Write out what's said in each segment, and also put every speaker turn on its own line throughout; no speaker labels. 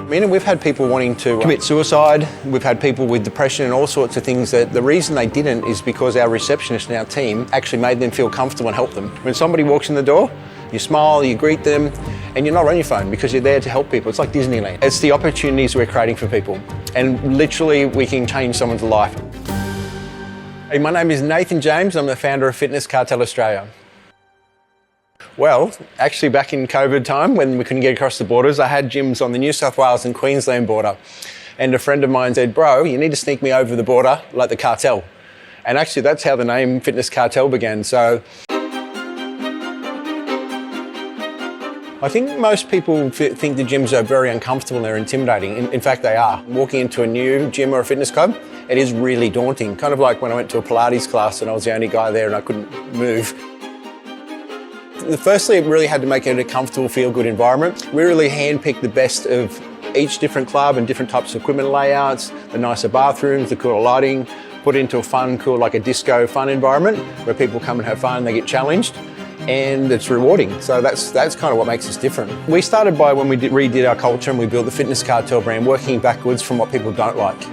mean, we've had people wanting to commit suicide. We've had people with depression and all sorts of things that the reason they didn't is because our receptionist and our team actually made them feel comfortable and helped them. When somebody walks in the door, you smile, you greet them, and you're not on your phone because you're there to help people. It's like Disneyland. It's the opportunities we're creating for people. And literally, we can change someone's life. Hey, my name is Nathan James. I'm the founder of Fitness Cartel Australia. Well, actually back in COVID time when we couldn't get across the borders, I had gyms on the New South Wales and Queensland border. And a friend of mine said, bro, you need to sneak me over the border like the cartel. And actually that's how the name Fitness Cartel began. So I think most people think the gyms are very uncomfortable and they're intimidating. In fact, they are. Walking into a new gym or a fitness club, it is really daunting. Kind of like when I went to a Pilates class and I was the only guy there and I couldn't move. Firstly, it really had to make it a comfortable, feel-good environment. We really handpicked the best of each different club and different types of equipment layouts, the nicer bathrooms, the cooler lighting, put it into a fun, cool, like a disco fun environment where people come and have fun and they get challenged. And it's rewarding. So that's kind of what makes us different. We started by when we redid our culture and we built the Fitness Cartel brand, working backwards from what people don't like.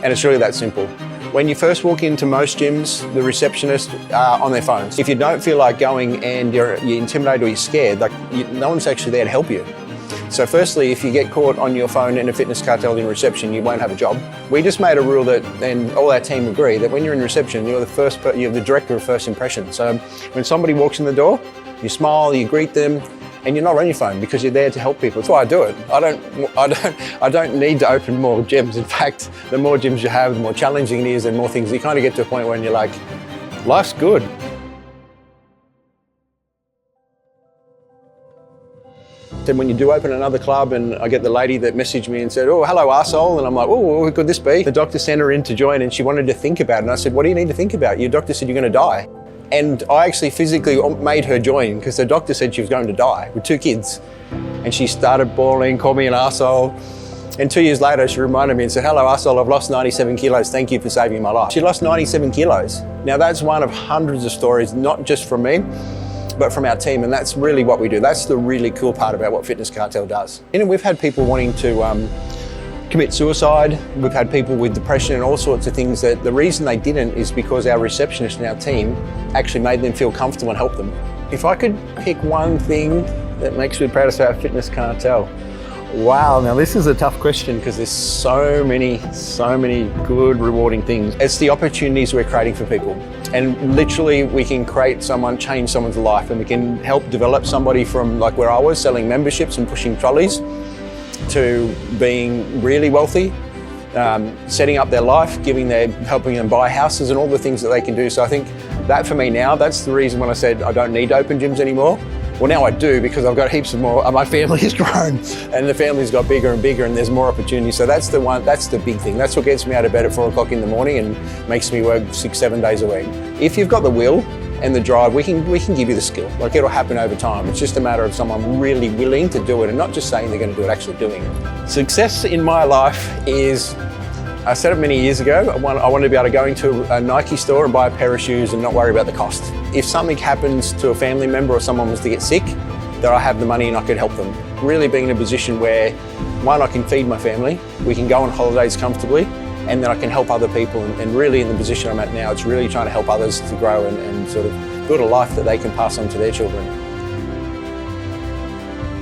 And it's really that simple. When you first walk into most gyms, the receptionists are on their phones. If you don't feel like going and you're intimidated or you're scared, no one's actually there to help you. So firstly, if you get caught on your phone in a Fitness Cartel in reception, you won't have a job. We just made a rule that, and all our team agree, that when you're in reception, you're the director of first impression. So when somebody walks in the door, you smile, you greet them, and you're not on your phone because you're there to help people. That's why I do it. I don't need to open more gyms. In fact, the more gyms you have, the more challenging it is and more things. You kind of get to a point when you're like, life's good. Then when you do open another club and I get the lady that messaged me and said, oh, hello, arsehole. And I'm like, oh, what could this be? The doctor sent her in to join and she wanted to think about it. And I said, what do you need to think about? Your doctor said you're going to die. And I actually physically made her join because the doctor said she was going to die with 2 kids. And she started bawling, called me an arsehole. And 2 years later, she reminded me and said, hello, arsehole, I've lost 97 kilos. Thank you for saving my life. She lost 97 kilos. Now that's one of hundreds of stories, not just from me, but from our team, and that's really what we do. That's the really cool part about what Fitness Cartel does. And we've had people wanting to commit suicide. We've had people with depression and all sorts of things that the reason they didn't is because our receptionist and our team actually made them feel comfortable and helped them. If I could pick one thing that makes me proudest about Fitness Cartel, wow, now this is a tough question because there's so many good, rewarding things. It's the opportunities we're creating for people. And literally we can change someone's life, and we can help develop somebody from like where I was, selling memberships and pushing trolleys, to being really wealthy, setting up their life, helping them buy houses and all the things that they can do. So I think that for me now, that's the reason when I said I don't need to open gyms anymore. Well, now I do because I've got heaps of more. My family has grown and the family's got bigger and bigger and there's more opportunities. So that's the big thing. That's what gets me out of bed at 4 o'clock in the morning and makes me work 6-7 days a week. If you've got the will and the drive, we can give you the skill. Like, it'll happen over time. It's just a matter of someone really willing to do it and not just saying they're going to do it, actually doing it. Success in my life is, I said it many years ago, I wanted to be able to go into a Nike store and buy a pair of shoes and not worry about the cost. If something happens to a family member or someone was to get sick, that I have the money and I could help them. Really being in a position where, one, I can feed my family, we can go on holidays comfortably, and then I can help other people. And really in the position I'm at now, it's really trying to help others to grow and sort of build a life that they can pass on to their children.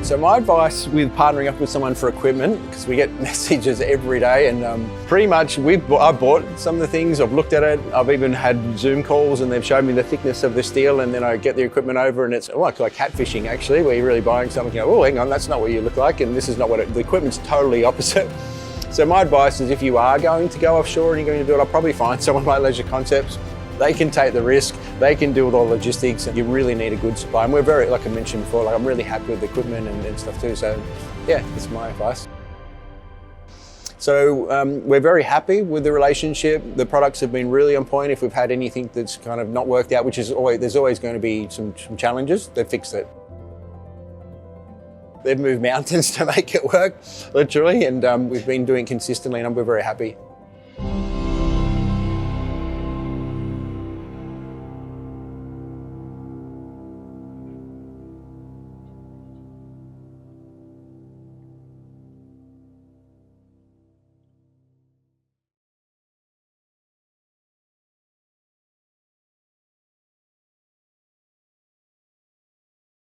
So my advice with partnering up with someone for equipment, because we get messages every day, and pretty much I've bought some of the things, I've looked at it, I've even had Zoom calls and they've shown me the thickness of the steel, and then I get the equipment over and it's like catfishing actually, where you're really buying something, you go, oh, hang on, that's not what you look like, and this is not what the equipment's totally opposite. So my advice is if you are going to go offshore and you're going to do it, I'll probably find someone like Leisure Concepts. They can take the risk, they can deal with all the logistics, and you really need a good supply. And we're very, like I mentioned before, I'm really happy with the equipment and stuff too. So yeah, that's my advice. So we're very happy with the relationship. The products have been really on point. If we've had anything that's kind of not worked out, which is there's always going to be some challenges, they've fixed it. They've moved mountains to make it work, literally, and we've been doing it consistently, and we're very happy.